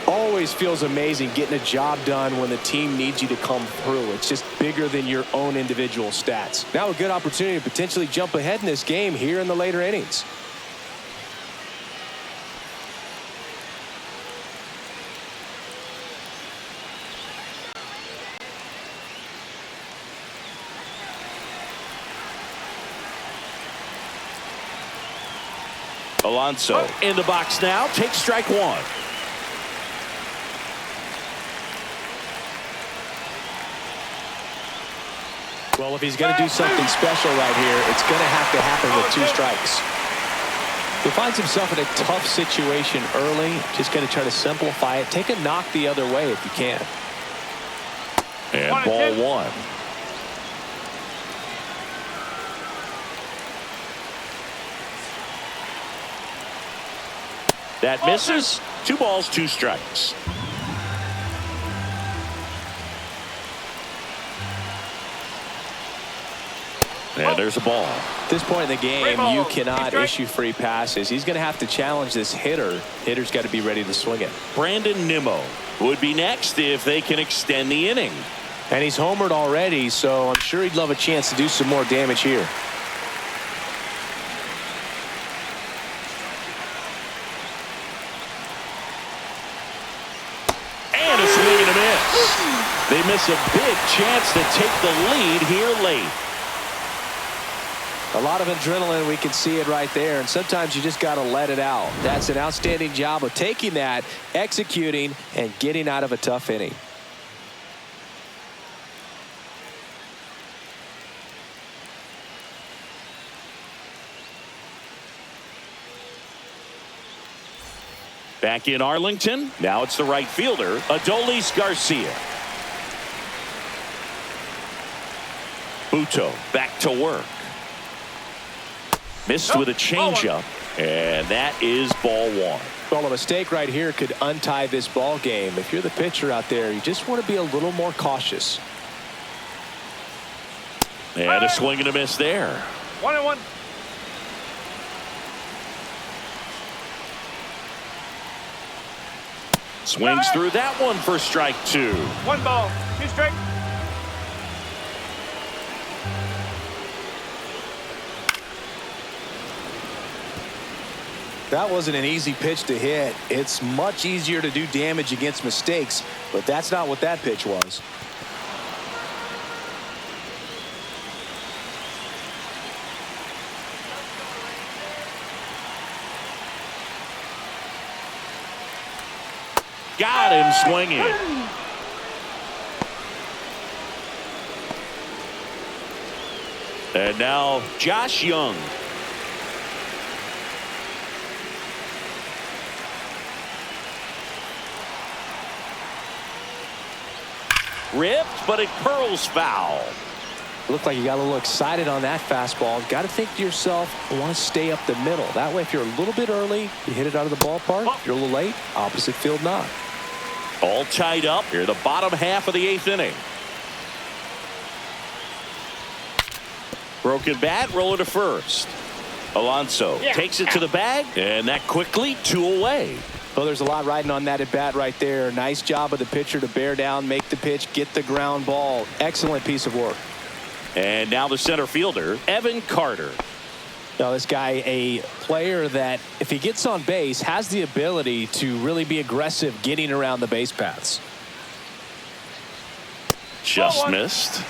Always feels amazing getting a job done when the team needs you to come through. It's just bigger than your own individual stats. Now a good opportunity to potentially jump ahead in this game here in the later innings. Alonso in the box now, takes strike 1. Well, if he's going to do something special right here, it's going to have to happen with 2 strikes. He finds himself in a tough situation early. Just going to try to simplify it. Take a knock the other way if you can. And ball 1. That misses. 2 balls, 2 strikes. And there's a ball. At this point in the game, you cannot issue free passes. He's going to have to challenge this hitter. Hitter's got to be ready to swing it. Brandon Nimmo would be next if they can extend the inning. And he's homered already, so I'm sure he'd love a chance to do some more damage here. And a swing and a miss. They miss a big chance to take the lead here late. A lot of adrenaline, we can see it right there, and sometimes you just got to let it out. That's an outstanding job of taking that, executing, and getting out of a tough inning. Back in Arlington, now it's the right fielder, Adolis Garcia. Buto back to work. Missed with a changeup, and that is ball 1. Well, a mistake right here could untie this ball game. If you're the pitcher out there, you just want to be a little more cautious. And a swing and a miss there. 1-1. Swings through that one for strike 2. 1 ball, 2 strikes. That wasn't an easy pitch to hit. It's much easier to do damage against mistakes, but that's not what that pitch was. Got him swinging. And now Josh Young. Ripped, but it curls foul. Looked like you got a little excited on that fastball. Got to think to yourself, I want to stay up the middle. That way, if you're a little bit early, you hit it out of the ballpark. If you're a little late, opposite field knock. All tied up here, the bottom half of the 8th inning. Broken bat, roller to first. Alonso takes it to the bag, and that quickly 2 away. Well, there's a lot riding on that at bat right there. Nice job of the pitcher to bear down, make the pitch, get the ground ball. Excellent piece of work. And now the center fielder, Evan Carter. Now, this guy, a player that, if he gets on base, has the ability to really be aggressive getting around the base paths. Just missed.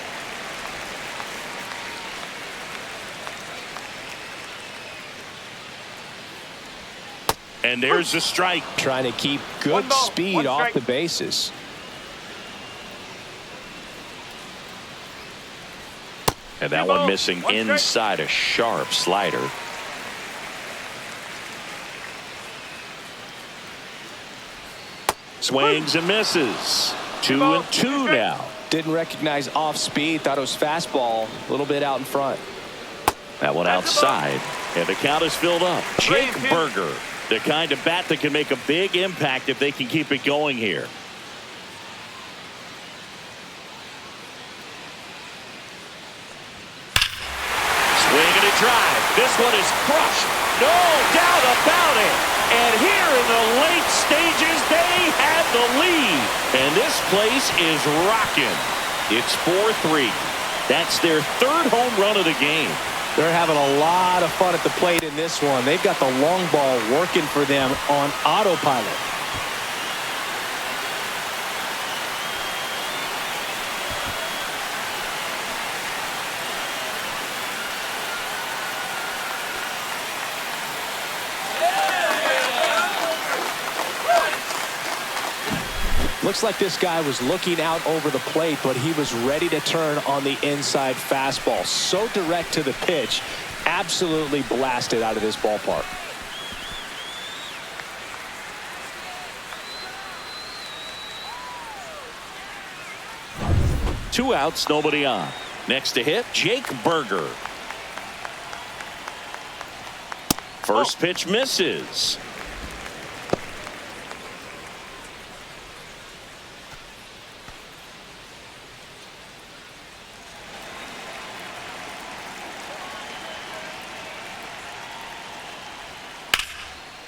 And there's the strike. Trying to keep good speed off the bases. And that one missing inside, a sharp slider. Swings and misses. 2-2 now. Didn't recognize off speed. Thought it was fastball. A little bit out in front. That one outside. And the count is filled up. Jake Berger, the kind of bat that can make a big impact if they can keep it going here. Drive. This one is crushed. No doubt about it. And here in the late stages, they had the lead. And this place is rocking. It's 4-3. That's their 3rd home run of the game. They're having a lot of fun at the plate in this one. They've got the long ball working for them on autopilot. Looks like this guy was looking out over the plate, but he was ready to turn on the inside fastball. So direct to the pitch, absolutely blasted out of this ballpark. Two outs, nobody on. Next to hit, Jake Berger. First pitch misses.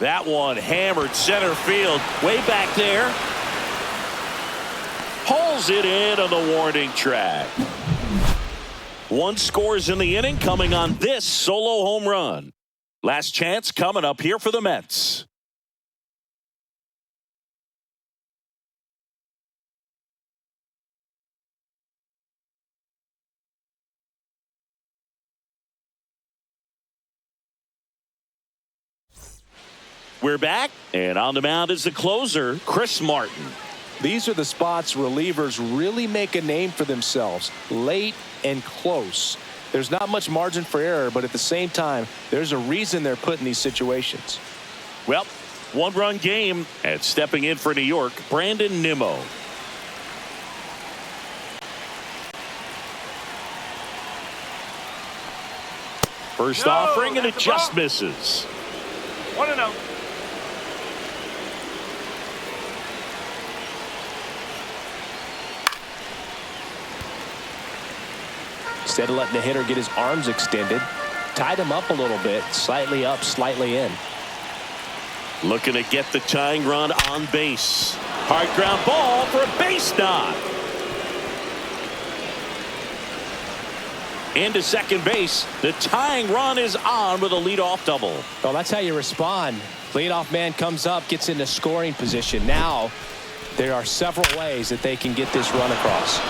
That one hammered center field way back there. Pulls it in on the warning track. 1 scores in the inning coming on this solo home run. Last chance coming up here for the Mets. We're back, and on the mound is the closer, Chris Martin. These are the spots relievers really make a name for themselves, late and close. There's not much margin for error, but at the same time, there's a reason they're put in these situations. Well, 1-run game, and stepping in for New York, Brandon Nimmo. First offering, and it just misses. 1-0. Instead of letting the hitter get his arms extended, tied him up a little bit, slightly up, slightly in. Looking to get the tying run on base. Hard ground ball for a base knock. Into second base. The tying run is on with a leadoff double. Well, that's how you respond. Leadoff man comes up, gets into scoring position. Now, there are several ways that they can get this run across.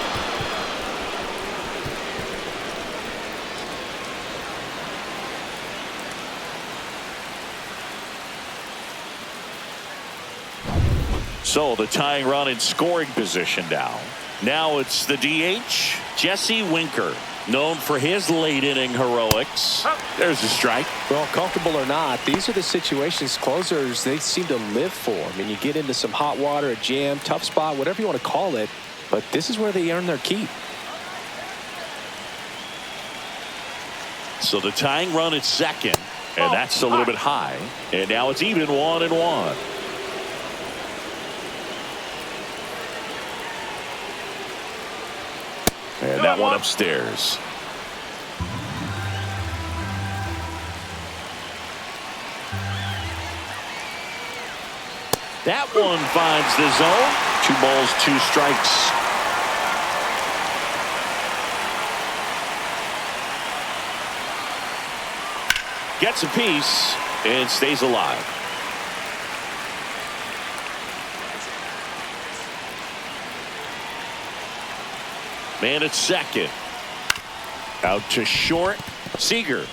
So the tying run in scoring position now. Now it's the DH, Jesse Winker, known for his late inning heroics. There's a strike. Well, comfortable or not, these are the situations closers they seem to live for. I mean, you get into some hot water, a jam, tough spot, whatever you want to call it, but this is where they earn their keep. So the tying run at second, and that's a little bit high. And now it's even 1-1. And that one upstairs. That one finds the zone. 2 balls, 2 strikes. Gets a piece and stays alive. Man at second. Out to short. Seager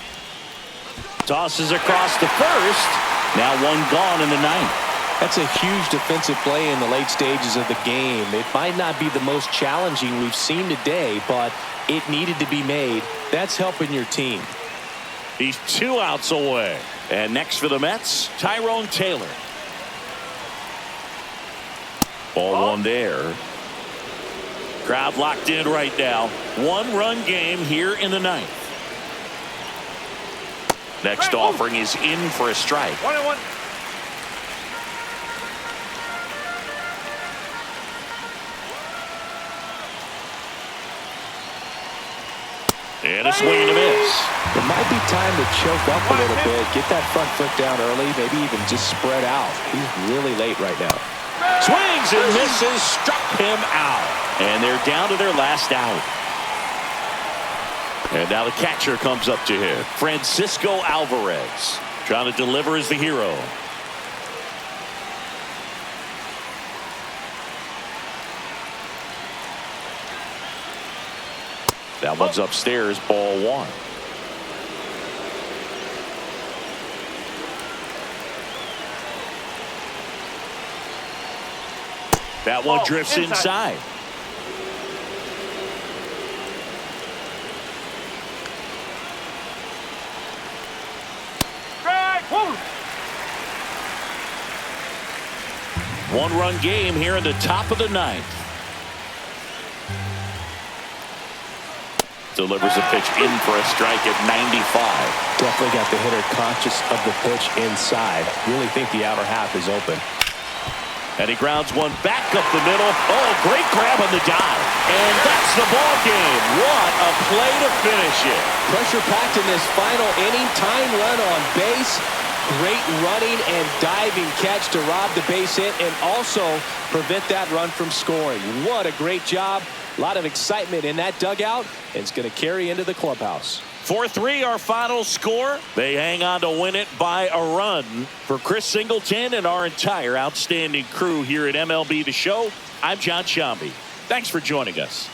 tosses across to first. Now one gone in the ninth. That's a huge defensive play in the late stages of the game. It might not be the most challenging we've seen today, but it needed to be made. That's helping your team. He's 2 outs away. And next for the Mets, Tyrone Taylor. Ball one there. Crowd locked in right now. 1-run game here in the ninth. Next offering is in for a strike. 1-1. And a swing and a miss. It might be time to choke up a little bit, get that front foot down early, maybe even just spread out. He's really late right now. Swings and misses, struck him out. And they're down to their last out. And now the catcher comes up to him. Francisco Alvarez trying to deliver as the hero. That one's upstairs, ball 1. That one drifts inside. One-run game here in the top of the ninth. Delivers a pitch in for a strike at 95. Definitely got the hitter conscious of the pitch inside. Really think the outer half is open. And he grounds one back up the middle. Oh, great grab on the dive. And that's the ball game. What a play to finish it. Pressure packed in this final inning. Tying run on base. Great running and diving catch to rob the base hit and also prevent that run from scoring. What a great job. A lot of excitement in that dugout, and it's going to carry into the clubhouse. 4-3 our final score. They hang on to win it by a run. For Chris Singleton and our entire outstanding crew here at MLB The Show, I'm John Shambi. Thanks for joining us.